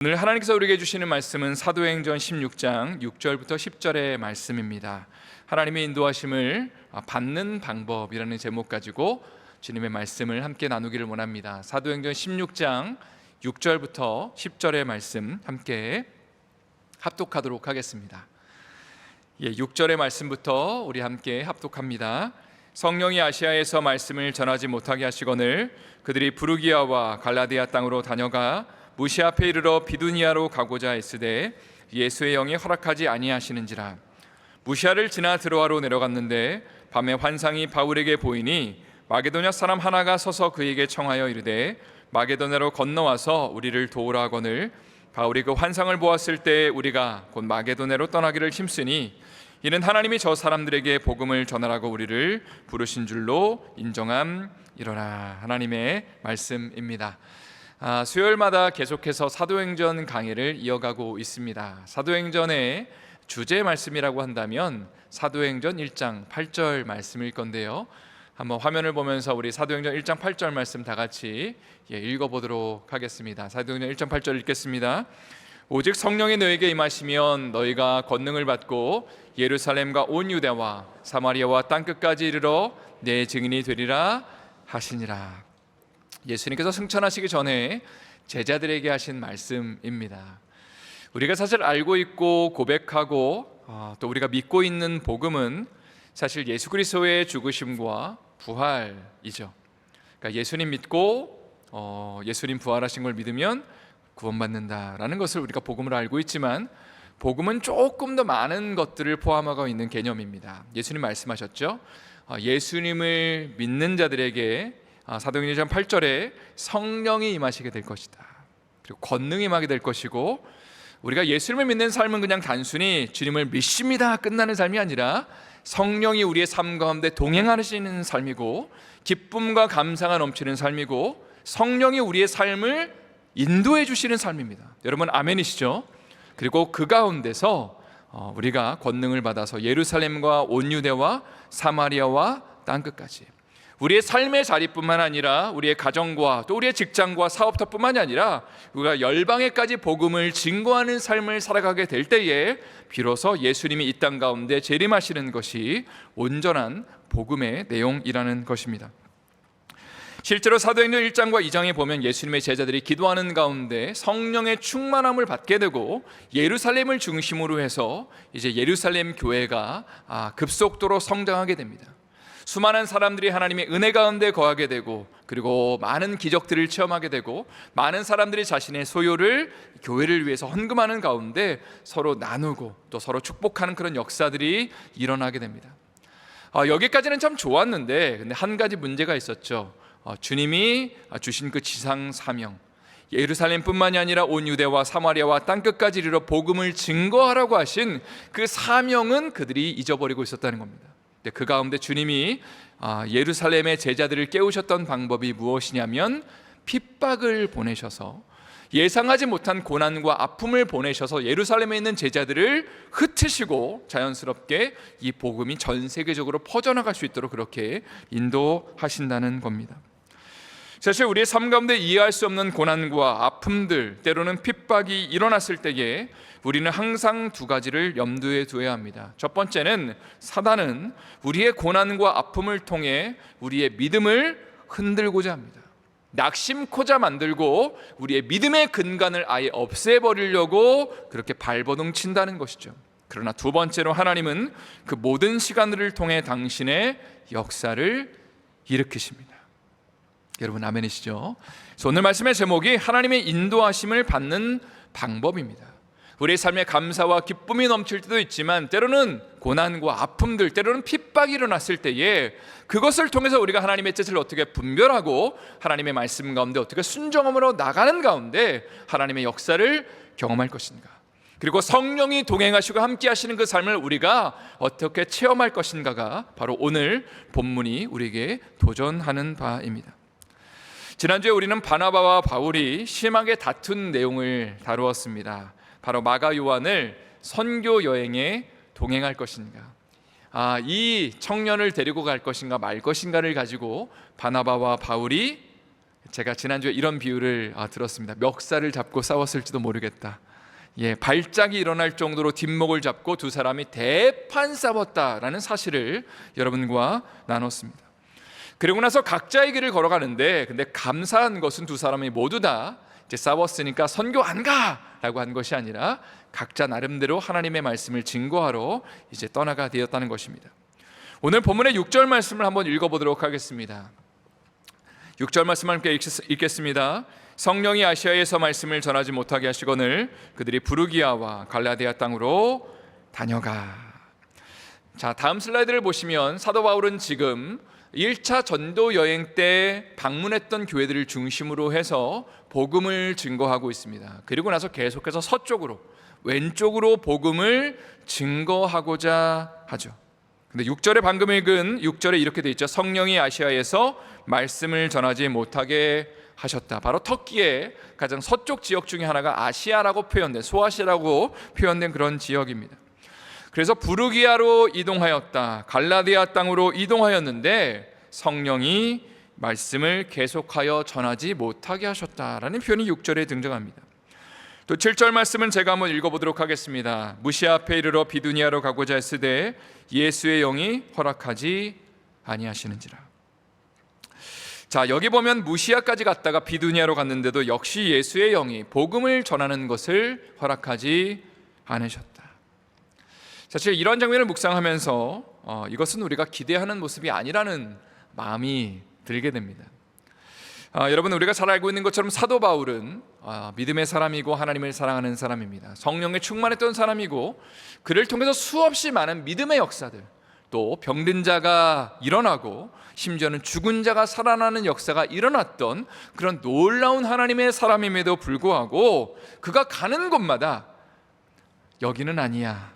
오늘 하나님께서 우리에게 주시는 말씀은 사도행전 16장 6절부터 10절의 말씀입니다. 하나님의 인도하심을 받는 방법이라는 제목 가지고 주님의 말씀을 함께 나누기를 원합니다. 사도행전 16장 6절부터 10절의 말씀 함께 합독하도록 하겠습니다. 6절의 말씀부터 우리 함께 합독합니다. 성령이 아시아에서 말씀을 전하지 못하게 하시거늘 그들이 부르기아와 갈라디아 땅으로 다녀가 무시 앞에 이르러 비두니아로 가고자 했으되 예수의 영이 허락하지 아니하시는지라. 무시아를 지나 드로아로 내려갔는데 밤에 환상이 바울에게 보이니 마게도냐 사람 하나가 서서 그에게 청하여 이르되 마게도냐로 건너와서 우리를 도우라 하거늘 바울이 그 환상을 보았을 때 우리가 곧 마게도냐로 떠나기를 힘쓰니 이는 하나님이 저 사람들에게 복음을 전하라고 우리를 부르신 줄로 인정함이로라. 하나님의 말씀입니다. 수요일마다 계속해서 사도행전 강의를 이어가고 있습니다. 사도행전의 주제 말씀이라고 한다면 사도행전 1장 8절 말씀일 건데요, 한번 화면을 보면서 우리 사도행전 1장 8절 말씀 다 같이 읽어보도록 하겠습니다. 사도행전 1장 8절 읽겠습니다. 오직 성령이 너에게 임하시면 너희가 권능을 받고 예루살렘과 온 유대와 사마리아와 땅끝까지 이르러 내 증인이 되리라 하시니라. 예수님께서 승천하시기 전에 제자들에게 하신 말씀입니다. 우리가 사실 알고 있고 고백하고 또 우리가 믿고 있는 복음은 사실 예수 그리스도의 죽으심과 부활이죠. 그러니까 예수님 믿고 예수님 부활하신 걸 믿으면 구원받는다라는 것을 우리가 복음으로 알고 있지만, 복음은 조금 더 많은 것들을 포함하고 있는 개념입니다. 예수님 말씀하셨죠. 예수님을 믿는 자들에게 사도행전 8절에 성령이 임하시게 될 것이다. 그리고 권능이 임하게 될 것이고, 우리가 예수님을 믿는 삶은 그냥 단순히 주님을 믿습니다 끝나는 삶이 아니라 성령이 우리의 삶 가운데 동행하시는 삶이고, 기쁨과 감사가 넘치는 삶이고, 성령이 우리의 삶을 인도해 주시는 삶입니다. 여러분 아멘이시죠? 그리고 그 가운데서 우리가 권능을 받아서 예루살렘과 온 유대와 사마리아와 땅끝까지 우리의 삶의 자리뿐만 아니라 우리의 가정과 또 우리의 직장과 사업터뿐만이 아니라 우리가 열방에까지 복음을 증거하는 삶을 살아가게 될 때에 비로소 예수님이 이 땅 가운데 재림하시는 것이 온전한 복음의 내용이라는 것입니다. 실제로 사도행전 1장과 2장에 보면 예수님의 제자들이 기도하는 가운데 성령의 충만함을 받게 되고 예루살렘을 중심으로 해서 이제 예루살렘 교회가 급속도로 성장하게 됩니다. 수많은 사람들이 하나님의 은혜 가운데 거하게 되고, 그리고 많은 기적들을 체험하게 되고, 많은 사람들이 자신의 소유를 교회를 위해서 헌금하는 가운데 서로 나누고 또 서로 축복하는 그런 역사들이 일어나게 됩니다. 여기까지는 참 좋았는데, 근데 한 가지 문제가 있었죠. 주님이 주신 그 지상 사명, 예루살렘뿐만이 아니라 온 유대와 사마리아와 땅끝까지 이르러 복음을 증거하라고 하신 그 사명은 그들이 잊어버리고 있었다는 겁니다. 그 가운데 주님이 예루살렘의 제자들을 깨우셨던 방법이 무엇이냐면 핍박을 보내셔서, 예상하지 못한 고난과 아픔을 보내셔서 예루살렘에 있는 제자들을 흩으시고 자연스럽게 이 복음이 전 세계적으로 퍼져나갈 수 있도록 그렇게 인도하신다는 겁니다. 사실 우리의 삶 가운데 이해할 수 없는 고난과 아픔들, 때로는 핍박이 일어났을 때에 우리는 항상 두 가지를 염두에 두어야 합니다. 첫 번째는 사단은 우리의 고난과 아픔을 통해 우리의 믿음을 흔들고자 합니다. 낙심코자 만들고 우리의 믿음의 근간을 아예 없애버리려고 그렇게 발버둥 친다는 것이죠. 그러나 두 번째로 하나님은 그 모든 시간들을 통해 당신의 역사를 일으키십니다. 여러분 아멘이시죠? 오늘 말씀의 제목이 하나님의 인도하심을 받는 방법입니다. 우리의 삶에 감사와 기쁨이 넘칠 때도 있지만 때로는 고난과 아픔들, 때로는 핍박이 일어났을 때에 그것을 통해서 우리가 하나님의 뜻을 어떻게 분별하고 하나님의 말씀 가운데 어떻게 순종함으로 나가는 가운데 하나님의 역사를 경험할 것인가, 그리고 성령이 동행하시고 함께 하시는 그 삶을 우리가 어떻게 체험할 것인가가 바로 오늘 본문이 우리에게 도전하는 바입니다. 지난주에 우리는 바나바와 바울이 심하게 다툰 내용을 다루었습니다. 바로 마가 요한을 선교 여행에 동행할 것인가, 이 청년을 데리고 갈 것인가 말 것인가를 가지고 바나바와 바울이 제가 지난주에 이런 비유를 들었습니다. 멱살을 잡고 싸웠을지도 모르겠다. 발작이 일어날 정도로 뒷목을 잡고 두 사람이 대판 싸웠다라는 사실을 여러분과 나눴습니다. 그리고 나서 각자의 길을 걸어가는데, 근데 감사한 것은 두 사람이 모두 다 이제 싸웠으니까 선교 안 가라고 한 것이 아니라 각자 나름대로 하나님의 말씀을 증거하러 이제 떠나가 되었다는 것입니다. 오늘 본문의 6절 말씀을 한번 읽어보도록 하겠습니다. 6절 말씀을 함께 읽겠습니다. 성령이 아시아에서 말씀을 전하지 못하게 하시거늘 그들이 부르기아와 갈라디아 땅으로 다녀가. 자, 다음 슬라이드를 보시면 사도 바울은 지금 1차 전도 여행 때 방문했던 교회들을 중심으로 해서 복음을 증거하고 있습니다. 그리고 나서 계속해서 서쪽으로, 왼쪽으로 복음을 증거하고자 하죠. 근데 6절에 방금 읽은 6절에 이렇게 돼 있죠. 성령이 아시아에서 말씀을 전하지 못하게 하셨다. 바로 터키의 가장 서쪽 지역 중에 하나가 아시아라고 표현된, 소아시아라고 표현된 그런 지역입니다. 그래서 부르기아로 이동하였다. 갈라디아 땅으로 이동하였는데 성령이 말씀을 계속하여 전하지 못하게 하셨다라는 표현이 6절에 등장합니다. 또 7절 말씀은 제가 한번 읽어보도록 하겠습니다. 무시아 앞에 이르러 비두니아로 가고자 했으되 예수의 영이 허락하지 아니하시는지라. 자, 여기 보면 무시아까지 갔다가 비두니아로 갔는데도 역시 예수의 영이 복음을 전하는 것을 허락하지 않으셨다. 사실 이런 장면을 묵상하면서 이것은 우리가 기대하는 모습이 아니라는 마음이 들게 됩니다. 여러분, 우리가 잘 알고 있는 것처럼 사도 바울은 믿음의 사람이고 하나님을 사랑하는 사람입니다. 성령에 충만했던 사람이고 그를 통해서 수없이 많은 믿음의 역사들, 또 병든 자가 일어나고 심지어는 죽은 자가 살아나는 역사가 일어났던 그런 놀라운 하나님의 사람임에도 불구하고 그가 가는 곳마다 여기는 아니야,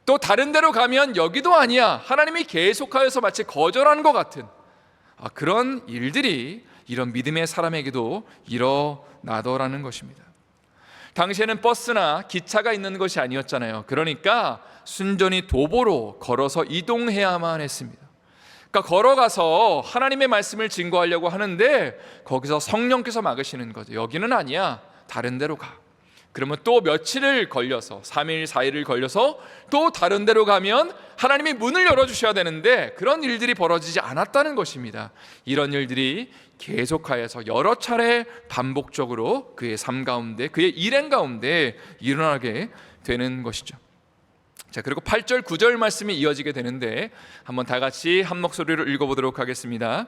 또 다른 데로 가면 여기도 아니야, 하나님이 계속하여서 마치 거절하는 것 같은 그런 일들이 이런 믿음의 사람에게도 일어나더라는 것입니다. 당시에는 버스나 기차가 있는 것이 아니었잖아요. 그러니까 순전히 도보로 걸어서 이동해야만 했습니다. 그러니까 걸어가서 하나님의 말씀을 증거하려고 하는데 거기서 성령께서 막으시는 거죠. 여기는 아니야, 다른 데로 가. 그러면 또 며칠을 걸려서 3일 4일을 걸려서 또 다른 데로 가면 하나님이 문을 열어주셔야 되는데 그런 일들이 벌어지지 않았다는 것입니다. 이런 일들이 계속하여서 여러 차례 반복적으로 그의 삶 가운데, 그의 일행 가운데 일어나게 되는 것이죠. 자, 그리고 8절 9절 말씀이 이어지게 되는데 한번 다 같이 한 목소리로 읽어보도록 하겠습니다.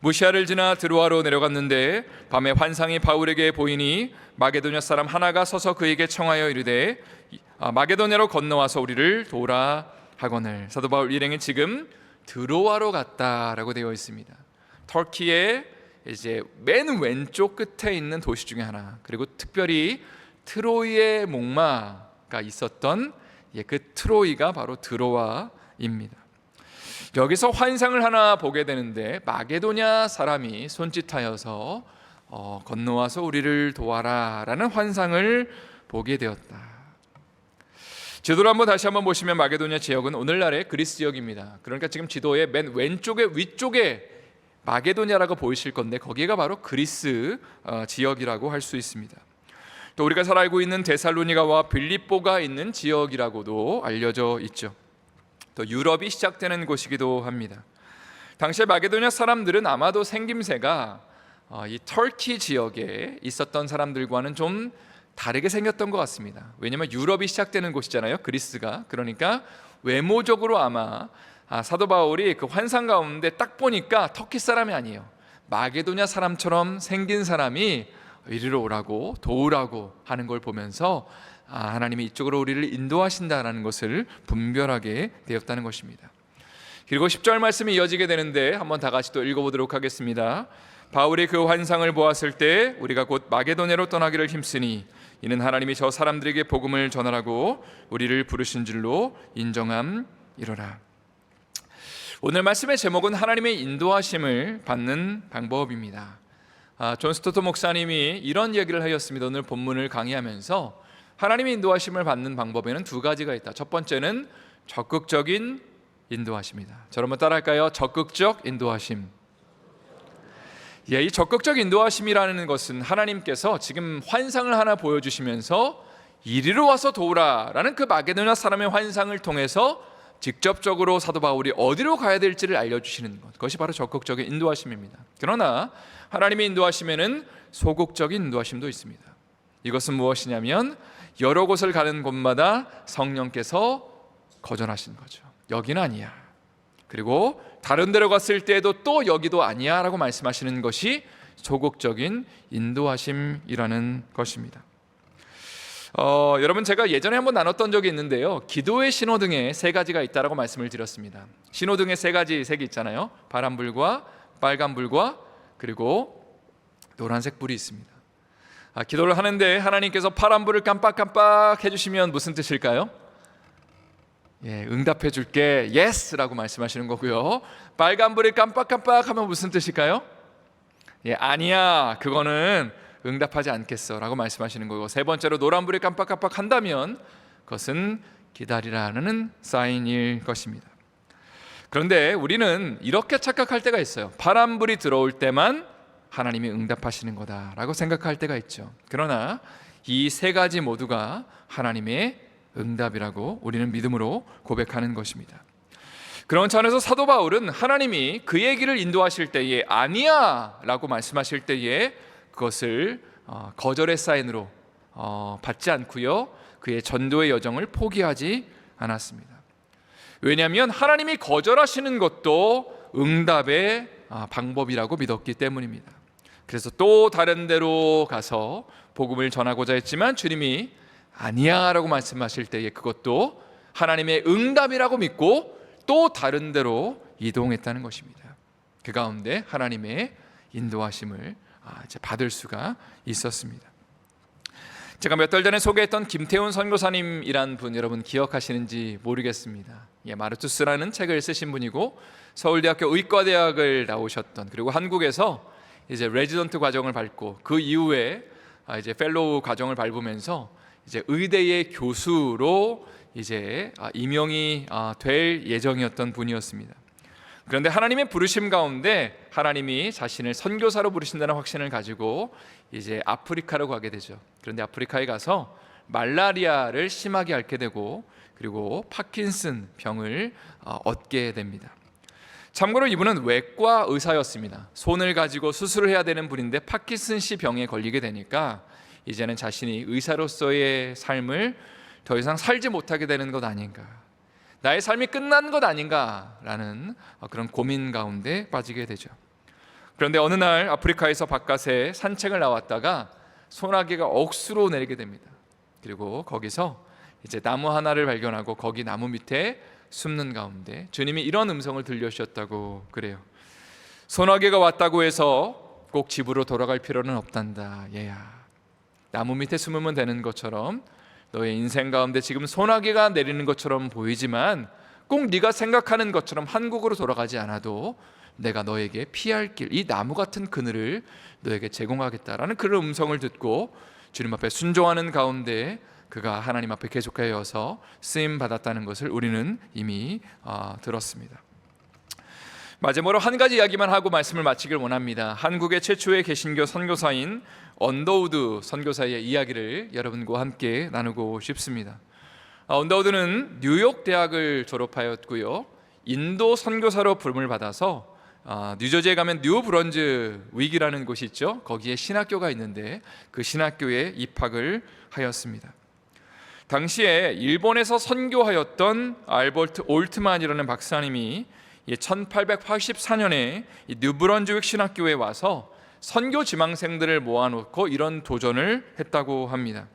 무시아를 지나 드로아로 내려갔는데 밤에 환상이 바울에게 보이니 마게도냐 사람 하나가 서서 그에게 청하여 이르되 마게도냐로 건너와서 우리를 도우라 하거늘. 사도 바울 일행은 지금 드로아로 갔다라고 되어 있습니다. 터키의 이제 맨 왼쪽 끝에 있는 도시 중에 하나, 그리고 특별히 트로이의 목마가 있었던 그 트로이가 바로 드로아입니다. 여기서 환상을 하나 보게 되는데 마게도냐 사람이 손짓하여서 건너와서 우리를 도와라 라는 환상을 보게 되었다. 지도를 한번 다시 한번 보시면 마게도냐 지역은 오늘날의 그리스 지역입니다. 그러니까 지금 지도의 맨 왼쪽에 위쪽에 마게도냐라고 보이실 건데 거기가 바로 그리스 지역이라고 할 수 있습니다. 또 우리가 잘 알고 있는 데살로니가와 빌립보가 있는 지역이라고도 알려져 있죠. 또 유럽이 시작되는 곳이기도 합니다. 당시에 마게도냐 사람들은 아마도 생김새가 이 터키 지역에 있었던 사람들과는 좀 다르게 생겼던 것 같습니다. 왜냐하면 유럽이 시작되는 곳이잖아요, 그리스가. 그러니까 외모적으로 아마 사도 바울이 그 환상 가운데 딱 보니까 터키 사람이 아니에요, 마게도냐 사람처럼 생긴 사람이 이리로 오라고 도우라고 하는 걸 보면서 하나님이 이쪽으로 우리를 인도하신다라는 것을 분별하게 되었다는 것입니다. 그리고 10절 말씀이 이어지게 되는데 한번 다 같이 또 읽어보도록 하겠습니다. 바울이 그 환상을 보았을 때 우리가 곧 마게도냐로 떠나기를 힘쓰니 이는 하나님이 저 사람들에게 복음을 전하라고 우리를 부르신 줄로 인정함이로라. 오늘 말씀의 제목은 하나님의 인도하심을 받는 방법입니다. 존 스토트 목사님이 이런 얘기를 하였습니다. 오늘 본문을 강의하면서 하나님의 인도하심을 받는 방법에는 두 가지가 있다. 첫 번째는 적극적인 인도하심이다. 저를 한번 따라할까요? 적극적 인도하심. 이 적극적 인도하심이라는 것은 하나님께서 지금 환상을 하나 보여주시면서 이리로 와서 도우라라는 그 마게도냐 사람의 환상을 통해서 직접적으로 사도 바울이 어디로 가야 될지를 알려주시는 것, 그것이 바로 적극적인 인도하심입니다. 그러나 하나님의 인도하심에는 소극적인 인도하심도 있습니다. 이것은 무엇이냐면 여러 곳을 가는 곳마다 성령께서 거절하신 거죠. 여기는 아니야. 그리고 다른 데로 갔을 때에도 또 여기도 아니야 라고 말씀하시는 것이 소극적인 인도하심이라는 것입니다. 여러분, 제가 예전에 한번 나눴던 적이 있는데요, 기도의 신호등에 세 가지가 있다라고 말씀을 드렸습니다. 신호등에 세 가지 색이 있잖아요. 파란불과 빨간불과 그리고 노란색 불이 있습니다. 기도를 하는데 하나님께서 파란불을 깜빡깜빡 해주시면 무슨 뜻일까요? 응답해 줄게, 예스라고 말씀하시는 거고요. 빨간불을 깜빡깜빡 하면 무슨 뜻일까요? 아니야, 그거는 응답하지 않겠어 라고 말씀하시는 거고, 세 번째로 노란불이 깜빡깜빡 한다면 그것은 기다리라는 사인일 것입니다. 그런데 우리는 이렇게 착각할 때가 있어요. 파란불이 들어올 때만 하나님이 응답하시는 거다라고 생각할 때가 있죠. 그러나 이 세 가지 모두가 하나님의 응답이라고 우리는 믿음으로 고백하는 것입니다. 그런 차원에서 사도 바울은 하나님이 그의 길을 인도하실 때에 아니야 라고 말씀하실 때에 그것을 거절의 사인으로 받지 않고요, 그의 전도의 여정을 포기하지 않았습니다. 왜냐하면 하나님이 거절하시는 것도 응답의 방법이라고 믿었기 때문입니다. 그래서 또 다른 데로 가서 복음을 전하고자 했지만 주님이 아니야 라고 말씀하실 때에 그것도 하나님의 응답이라고 믿고 또 다른 데로 이동했다는 것입니다. 그 가운데 하나님의 인도하심을 이제 받을 수가 있었습니다. 제가 몇 달 전에 소개했던 김태훈 선교사님이란 분, 여러분 기억하시는지 모르겠습니다. 마르투스라는 책을 쓰신 분이고 서울대학교 의과대학을 나오셨던, 그리고 한국에서 이제 레지던트 과정을 밟고 그 이후에 이제 펠로우 과정을 밟으면서 이제 의대의 교수로 이제 임용이 될 예정이었던 분이었습니다. 그런데 하나님의 부르심 가운데 하나님이 자신을 선교사로 부르신다는 확신을 가지고 이제 아프리카로 가게 되죠. 그런데 아프리카에 가서 말라리아를 심하게 앓게 되고 그리고 파킨슨 병을 얻게 됩니다. 참고로 이분은 외과 의사였습니다. 손을 가지고 수술을 해야 되는 분인데 파킨슨씨 병에 걸리게 되니까 이제는 자신이 의사로서의 삶을 더 이상 살지 못하게 되는 것 아닌가, 나의 삶이 끝난 것 아닌가라는 그런 고민 가운데 빠지게 되죠. 그런데 어느 날 아프리카에서 바깥에 산책을 나왔다가 소나기가 억수로 내리게 됩니다. 그리고 거기서 이제 나무 하나를 발견하고 거기 나무 밑에 숨는 가운데 주님이 이런 음성을 들려주셨다고 그래요. 소나기가 왔다고 해서 꼭 집으로 돌아갈 필요는 없단다. 얘야, 나무 밑에 숨으면 되는 것처럼 너의 인생 가운데 지금 소나기가 내리는 것처럼 보이지만 꼭 네가 생각하는 것처럼 한국으로 돌아가지 않아도 내가 너에게 피할 길, 이 나무 같은 그늘을 너에게 제공하겠다라는 그런 음성을 듣고 주님 앞에 순종하는 가운데 그가 하나님 앞에 계속하여서 쓰임 받았다는 것을 우리는 이미 들었습니다. 마지막으로 한 가지 이야기만 하고 말씀을 마치길 원합니다. 한국의 최초의 개신교 선교사인 언더우드 선교사의 이야기를 여러분과 함께 나누고 싶습니다. 언더우드는 뉴욕 대학을 졸업하였고요, 인도 선교사로 부름을 받아서 뉴저지에 가면 뉴브런즈 윅이라는 곳이 있죠. 거기에 신학교가 있는데 그 신학교에 입학을 하였습니다. 당시에 일본에서 선교하였던 알버트 올트만이라는 박사님이 1884년에 뉴브런즈윅 신학교에 와서 선교 지망생들을 모아놓고 이런 도전을 했다고 합니다.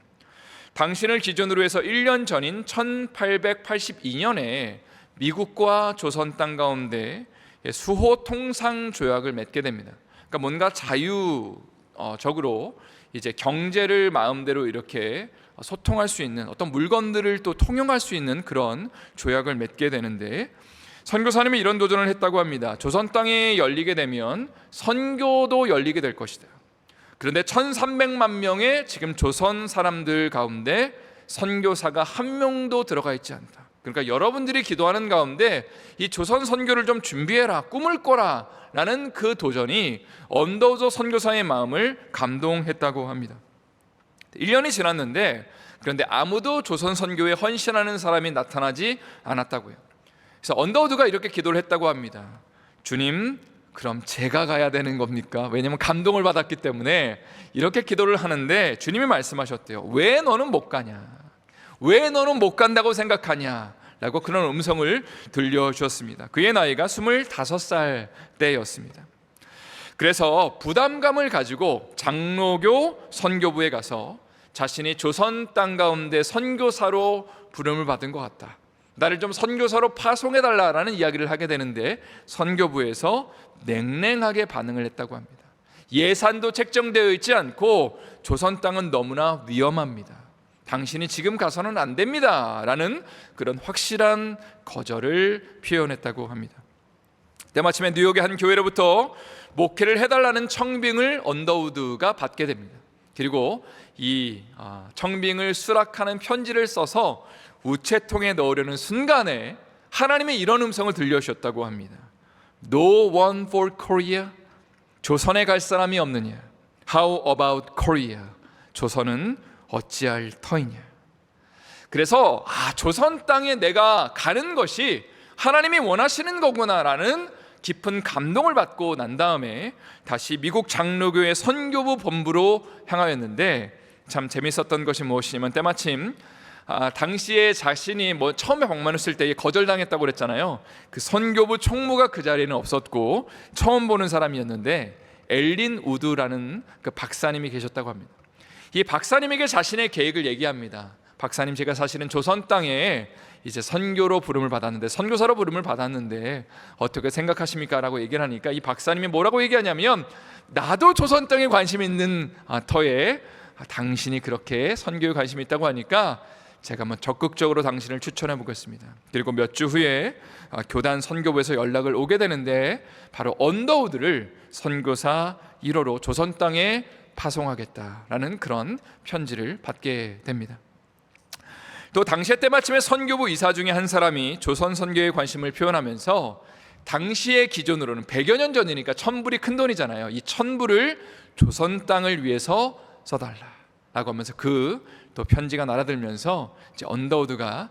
당신을 기준으로 해서 1년 전인 1882년에 미국과 조선 땅 가운데 수호 통상 조약을 맺게 됩니다. 그러니까 뭔가 자유적으로 이제 경제를 마음대로 이렇게 소통할 수 있는, 어떤 물건들을 또 통용할 수 있는 그런 조약을 맺게 되는데, 선교사님이 이런 도전을 했다고 합니다. 조선 땅에 열리게 되면 선교도 열리게 될 것이다. 그런데 1300만 명의 지금 조선 사람들 가운데 선교사가 한 명도 들어가 있지 않다. 그러니까 여러분들이 기도하는 가운데 이 조선 선교를 좀 준비해라, 꿈을 꿔라 라는 그 도전이 언더우드 선교사의 마음을 감동했다고 합니다. 1년이 지났는데 그런데 아무도 조선 선교에 헌신하는 사람이 나타나지 않았다고요. 그래서 언더우드가 이렇게 기도를 했다고 합니다. 주님, 그럼 제가 가야 되는 겁니까? 왜냐하면 감동을 받았기 때문에 이렇게 기도를 하는데 주님이 말씀하셨대요. 왜 너는 못 가냐? 왜 너는 못 간다고 생각하냐? 라고 그런 음성을 들려주었습니다. 그의 나이가 25살 때였습니다. 그래서 부담감을 가지고 장로교 선교부에 가서 자신이 조선 땅 가운데 선교사로 부름을 받은 것 같다, 나를 좀 선교사로 파송해달라라는 이야기를 하게 되는데 선교부에서 냉랭하게 반응을 했다고 합니다. 예산도 책정되어 있지 않고 조선 땅은 너무나 위험합니다, 당신이 지금 가서는 안 됩니다 라는 그런 확실한 거절을 표현했다고 합니다. 때마침에 뉴욕의 한 교회로부터 목회를 해달라는 청빙을 언더우드가 받게 됩니다. 그리고 이 청빙을 수락하는 편지를 써서 우체통에 넣으려는 순간에 하나님의 이런 음성을 들려주셨다고 합니다. No one for Korea? 조선에 갈 사람이 없느냐? How about Korea? 조선은 어찌할 터이냐? 그래서 조선 땅에 내가 가는 것이 하나님이 원하시는 거구나라는 깊은 감동을 받고 난 다음에 다시 미국 장로교회 선교부 본부로 향하였는데, 참 재밌었던 것이 무엇이냐면 때마침 당시에 자신이 처음에 방문했을 때 거절당했다고 그랬잖아요. 그 선교부 총무가 그 자리에는 없었고 처음 보는 사람이었는데 엘린 우드라는 그 박사님이 계셨다고 합니다. 이 박사님에게 자신의 계획을 얘기합니다. 박사님, 제가 사실은 조선 땅에 이제 선교로 부름을 받았는데, 선교사로 부름을 받았는데 어떻게 생각하십니까? 라고 얘기를 하니까 이 박사님이 뭐라고 얘기하냐면, 나도 조선 땅에 관심 있는 터에 당신이 그렇게 선교에 관심이 있다고 하니까 제가 적극적으로 당신을 추천해 보겠습니다. 그리고 몇 주 후에 교단 선교부에서 연락을 오게 되는데 바로 언더우드를 선교사 1호로 조선 땅에 파송하겠다라는 그런 편지를 받게 됩니다. 또 당시에 때마침에 선교부 이사 중에 한 사람이 조선 선교에 관심을 표현하면서 당시의 기준으로는 100여 년 전이니까 1000불이 큰 돈이잖아요. 이 1000불을 조선 땅을 위해서 써달라라고 하면서 또 편지가 날아들면서 이제 언더우드가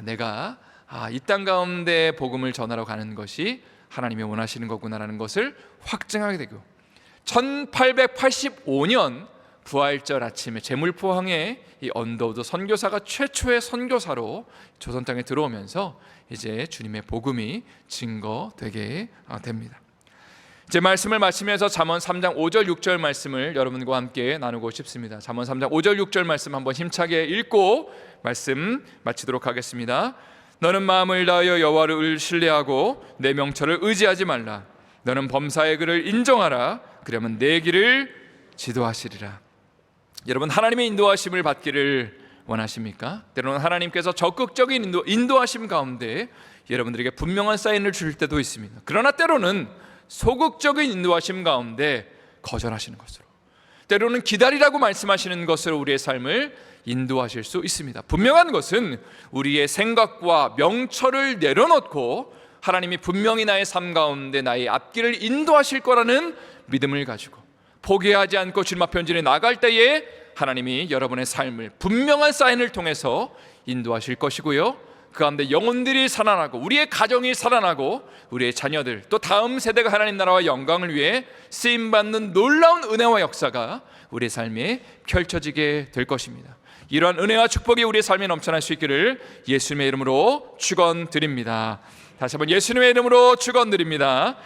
내가 이 땅 가운데 복음을 전하러 가는 것이 하나님이 원하시는 거구나라는 것을 확증하게 되고, 1885년 부활절 아침에 제물포항에 이 언더우드 선교사가 최초의 선교사로 조선 땅에 들어오면서 이제 주님의 복음이 증거되게 됩니다. 제 말씀을 마치면서 잠언 3장 5절 6절 말씀을 여러분과 함께 나누고 싶습니다. 잠언 3장 5절 6절 말씀 한번 힘차게 읽고 말씀 마치도록 하겠습니다. 너는 마음을 다하여 여호와를 신뢰하고 내 명철을 의지하지 말라. 너는 범사의 그를 인정하라. 그러면 내 길을 지도하시리라. 여러분, 하나님의 인도하심을 받기를 원하십니까? 때로는 하나님께서 적극적인 인도하심 가운데 여러분들에게 분명한 사인을 주실 때도 있습니다. 그러나 때로는 소극적인 인도하심 가운데 거절하시는 것으로, 때로는 기다리라고 말씀하시는 것으로 우리의 삶을 인도하실 수 있습니다. 분명한 것은 우리의 생각과 명철을 내려놓고 하나님이 분명히 나의 삶 가운데 나의 앞길을 인도하실 거라는 믿음을 가지고 포기하지 않고 주님 앞에 온전히 나갈 때에 하나님이 여러분의 삶을 분명한 사인을 통해서 인도하실 것이고요, 그 가운데 영혼들이 살아나고 우리의 가정이 살아나고 우리의 자녀들, 또 다음 세대가 하나님 나라와 영광을 위해 쓰임받는 놀라운 은혜와 역사가 우리의 삶에 펼쳐지게 될 것입니다. 이러한 은혜와 축복이 우리의 삶에 넘쳐날 수 있기를 예수님의 이름으로 축원드립니다. 다시 한번 예수님의 이름으로 축원드립니다.